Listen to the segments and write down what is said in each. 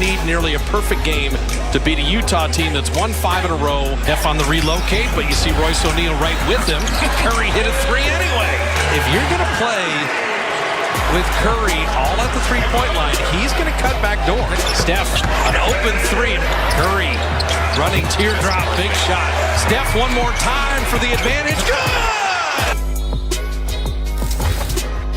speed, nearly a perfect game to beat a Utah team that's won 5 in a row. F on the relocate, but you see Royce O'Neal right with him. Curry hit a 3 anyway. If you're going to play with Curry all at the three-point line, he's going to cut back door. Steph, an open 3. Curry running teardrop, big shot. Steph one more time for the advantage. Good!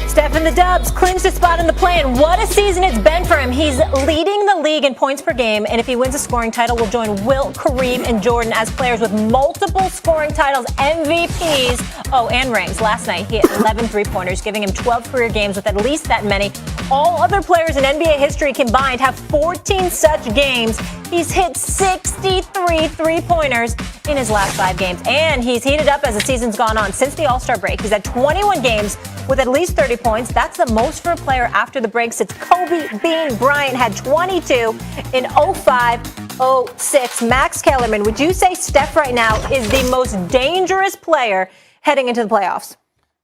Steph and the Dubs clinched a spot in the play-in. What a season it's been for him. He's leading the league in points per game, and if he wins a scoring title, will join Wilt, Kareem, and Jordan as players with multiple scoring titles, MVPs, and rings. Last night, he hit 11 three-pointers, giving him 12 career games with at least that many. All other players in NBA history combined have 14 such games. He's hit 63 three-pointers in his last 5 games, and he's heated up as the season's gone on. Since the All-Star break, he's had 21 games with at least 30 points. That's the most for a player after the break since Kobe Bean Bryant had 22 in 05-06. Max Kellerman, would you say Steph right now is the most dangerous player heading into the playoffs?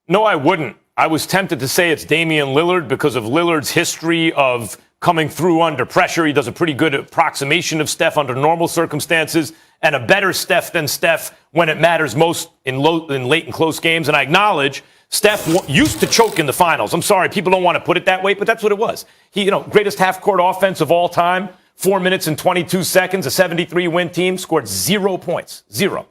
No, I wouldn't. I was tempted to say it's Damian Lillard because of Lillard's history of coming through under pressure. He does a pretty good approximation of Steph under normal circumstances, and a better Steph than Steph when it matters most in late and close games. And I acknowledge Steph used to choke in the finals. I'm sorry, people don't want to put it that way, but that's what it was. He, greatest half-court offense of all time, 4 minutes and 22 seconds, a 73-win team, scored 0 points. 0.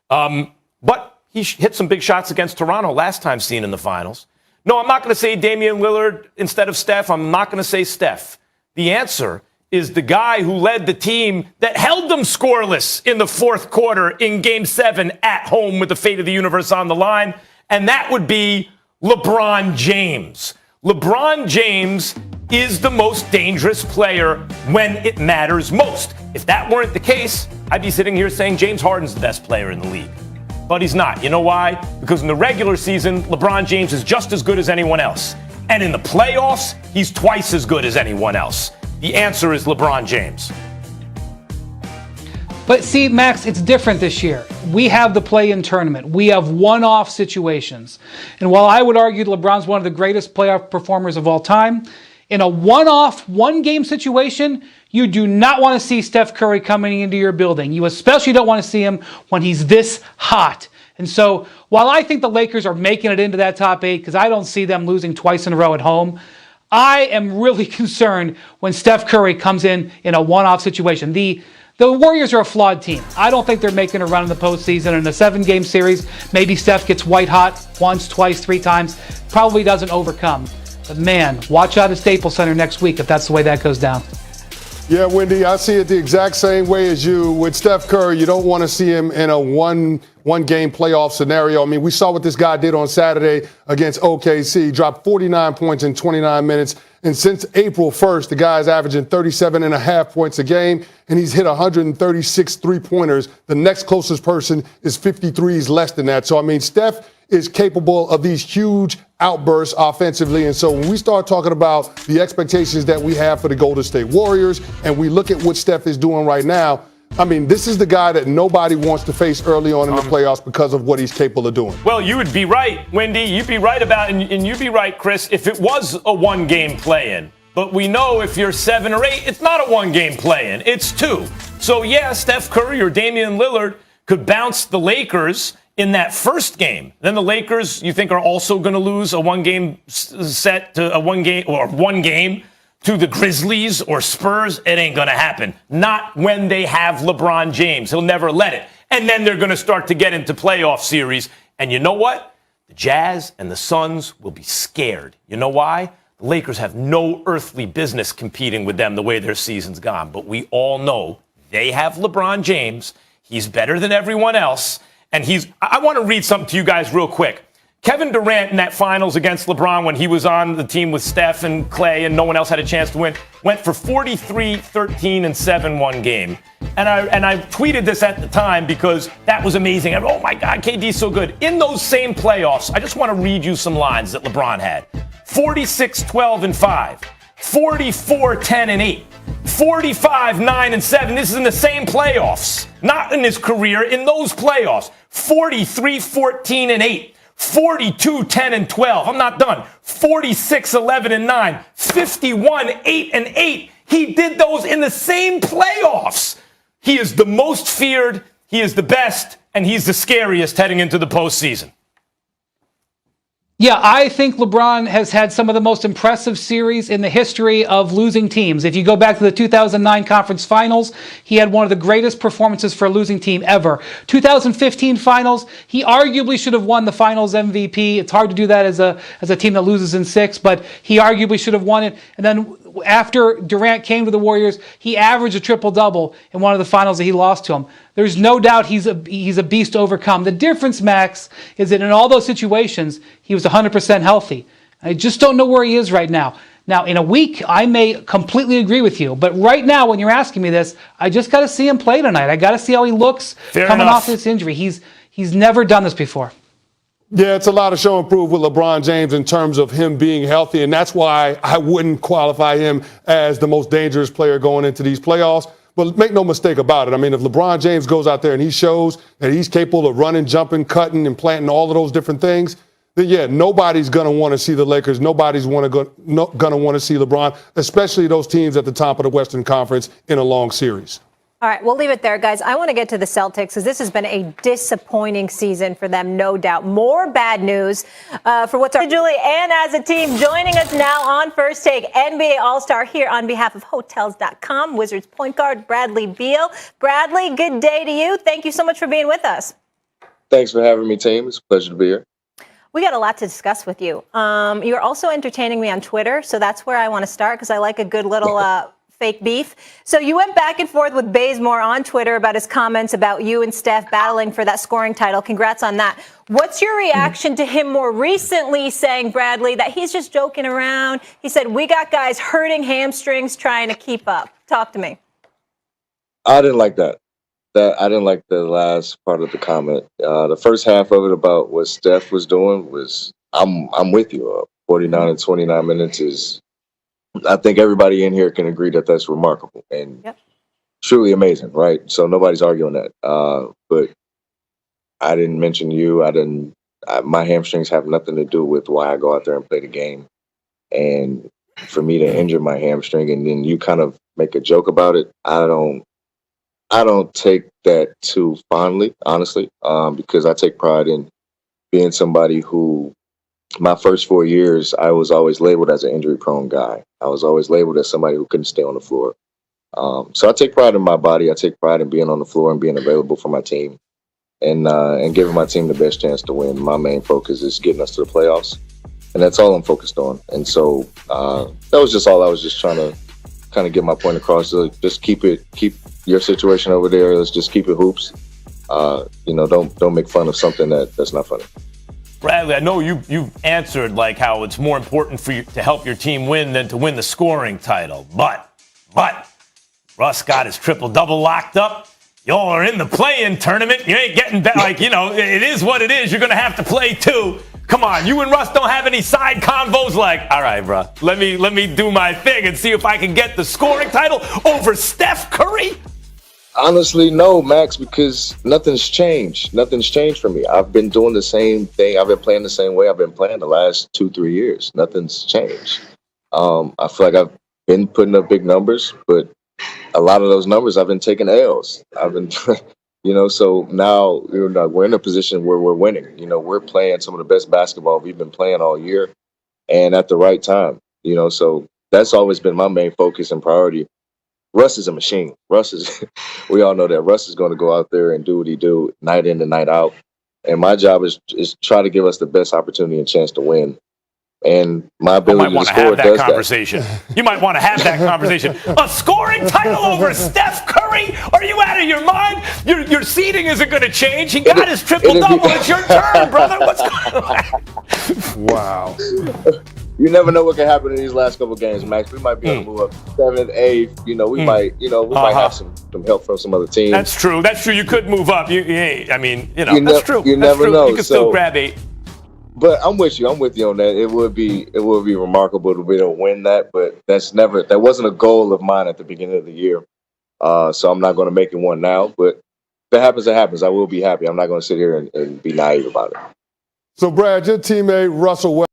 But he hit some big shots against Toronto last time seen in the finals. No, I'm not going to say Damian Lillard instead of Steph. I'm not going to say Steph. The answer is the guy who led the team that held them scoreless in the fourth quarter in Game 7 at home with the fate of the universe on the line, and that would be LeBron James. LeBron James is the most dangerous player when it matters most. If that weren't the case, I'd be sitting here saying James Harden's the best player in the league. But he's not. You know why? Because in the regular season, LeBron James is just as good as anyone else. And in the playoffs, he's twice as good as anyone else. The answer is LeBron James. But see, Max, it's different this year. We have the play-in tournament. We have one-off situations. And while I would argue LeBron's one of the greatest playoff performers of all time, in a one-off, one-game situation, you do not want to see Steph Curry coming into your building. You especially don't want to see him when he's this hot. And so while I think the Lakers are making it into that top 8, because I don't see them losing twice in a row at home, I am really concerned when Steph Curry comes in a one-off situation. The Warriors are a flawed team. I don't think they're making a run in the postseason. In a 7-game series, maybe Steph gets white hot once, twice, 3 times. Probably doesn't overcome. But man, watch out at Staples Center next week if that's the way that goes down. Yeah, Wendy, I see it the exact same way as you. With Steph Curry, you don't want to see him in a one-game playoff scenario. I mean, we saw what this guy did on Saturday against OKC. He dropped 49 points in 29 minutes. And since April 1st, the guy's averaging 37.5 points a game, and he's hit 136 three-pointers. The next closest person is 53s less than that. So, I mean, Steph is capable of these huge outbursts offensively. And so when we start talking about the expectations that we have for the Golden State Warriors, and we look at what Steph is doing right now, I mean, this is the guy that nobody wants to face early on in the playoffs because of what he's capable of doing. Well, you would be right, Wendy. You'd be right and you'd be right, Chris, if it was a one-game play-in. But we know if you're 7 or 8, it's not a one-game play-in. It's 2. So, yeah, Steph Curry or Damian Lillard could bounce the Lakers in that first game. Then the Lakers, you think, are also going to lose a one-game set to a one game to the Grizzlies or Spurs? It ain't going to happen. Not when they have LeBron James. He'll never let it. And then they're going to start to get into playoff series. And you know what? The Jazz and the Suns will be scared. You know why? The Lakers have no earthly business competing with them the way their season's gone. But we all know they have LeBron James. He's better than everyone else. And I want to read something to you guys real quick. Kevin Durant in that finals against LeBron when he was on the team with Steph and Clay and no one else had a chance to win, went for 43, 13, and 7 one game. And I tweeted this at the time because that was amazing. Oh, my God, KD's so good. In those same playoffs, I just want to read you some lines that LeBron had. 46, 12, and 5. 44, 10, and 8. 45, 9, and 7. This is in the same playoffs. Not in his career, in those playoffs. 43, 14, and 8. 42, 10, and 12. I'm not done. 46, 11, and 9. 51, 8, and 8. He did those in the same playoffs. He is the most feared, he is the best, and he's the scariest heading into the postseason. Yeah, I think LeBron has had some of the most impressive series in the history of losing teams. If you go back to the 2009 conference finals, he had one of the greatest performances for a losing team ever. 2015 finals, he arguably should have won the finals MVP. It's hard to do that as a team that loses in 6, but he arguably should have won it. And then after Durant came to the Warriors, he averaged a triple-double in one of the finals that he lost to him. There's no doubt he's a beast to overcome. The difference, Max, is that in all those situations, he was 100% healthy. I just don't know where he is right now. Now, in a week, I may completely agree with you. But right now, when you're asking me this, I just got to see him play tonight. I got to see how he looks coming off this injury. He's never done this before. Yeah, it's a lot of show and prove with LeBron James in terms of him being healthy, and that's why I wouldn't qualify him as the most dangerous player going into these playoffs. But make no mistake about it. I mean, if LeBron James goes out there and he shows that he's capable of running, jumping, cutting, and planting all of those different things, then yeah, nobody's going to want to see the Lakers. Nobody's going to want to see LeBron, especially those teams at the top of the Western Conference in a long series. All right, we'll leave it there, guys. I want to get to the Celtics because this has been a disappointing season for them, no doubt. More bad news for what's Julie and as a team. Joining us now on First Take, NBA All-Star here on behalf of Hotels.com, Wizards point guard Bradley Beal. Bradley, good day to you. Thank you so much for being with us. Thanks for having me, team. It's a pleasure to be here. We got a lot to discuss with you. You're also entertaining me on Twitter, so that's where I want to start because I like a good little fake beef. So you went back and forth with Bazemore on Twitter about his comments about you and Steph battling for that scoring title. Congrats on that. What's your reaction to him more recently saying, Bradley, that he's just joking around? He said, we got guys hurting hamstrings trying to keep up. Talk to me. I didn't like that. I didn't like the last part of the comment. The first half of it about what Steph was doing was, I'm with you. 49 and 29 minutes is, I think everybody in here can agree that that's remarkable and truly amazing, right? So nobody's arguing that. But I didn't mention you. My hamstrings have nothing to do with why I go out there and play the game. And for me to injure my hamstring and then you kind of make a joke about it, I don't take that too fondly, honestly, because I take pride in being somebody who, my first 4 years, I was always labeled as an injury-prone guy. I was always labeled as somebody who couldn't stay on the floor. So I take pride in my body. I take pride in being on the floor and being available for my team and giving my team the best chance to win. My main focus is getting us to the playoffs, and that's all I'm focused on. And so that was just all I was just trying to kind of get my point across. So just keep your situation over there. Let's just keep it hoops. Don't make fun of something that's not funny. Bradley, I know you've answered like how it's more important for you to help your team win than to win the scoring title. But Russ got his triple-double locked up. Y'all are in the play-in tournament. You ain't getting back. It is what it is. You're going to have to play too. Come on, you and Russ don't have any side convos like, all right, bro, let me do my thing and see if I can get the scoring title over Steph Curry? Honestly, no, Max, because nothing's changed. Nothing's changed for me. I've been doing the same thing. I've been playing the same way I've been playing the last 2-3 years. Nothing's changed. I feel like I've been putting up big numbers, but a lot of those numbers I've been taking L's. I've been, so now we're in a position where we're winning. We're playing some of the best basketball we've been playing all year and at the right time. So that's always been my main focus and priority. Russ is a machine. We all know that Russ is going to go out there and do what he do night in and night out. And my job is try to give us the best opportunity and chance to win. And my ability to score does that. You might want to have that conversation. A scoring title over Steph Curry? Are you out of your mind? Your seeding isn't going to change. He got his triple-double. It's your turn, brother. What's going on? Wow. You never know what can happen in these last couple of games, Max. We might be able to move up 7th, 8th. We might have some help from some other teams. That's true. You could move up. That's true. You never know. You can still grab 8. But I'm with you. I'm with you on that. It would be remarkable to be able to win that, but that wasn't a goal of mine at the beginning of the year. So I'm not going to make it one now. But if it happens, it happens. I will be happy. I'm not going to sit here and be naive about it. So, Brad, your teammate Russell Westbrook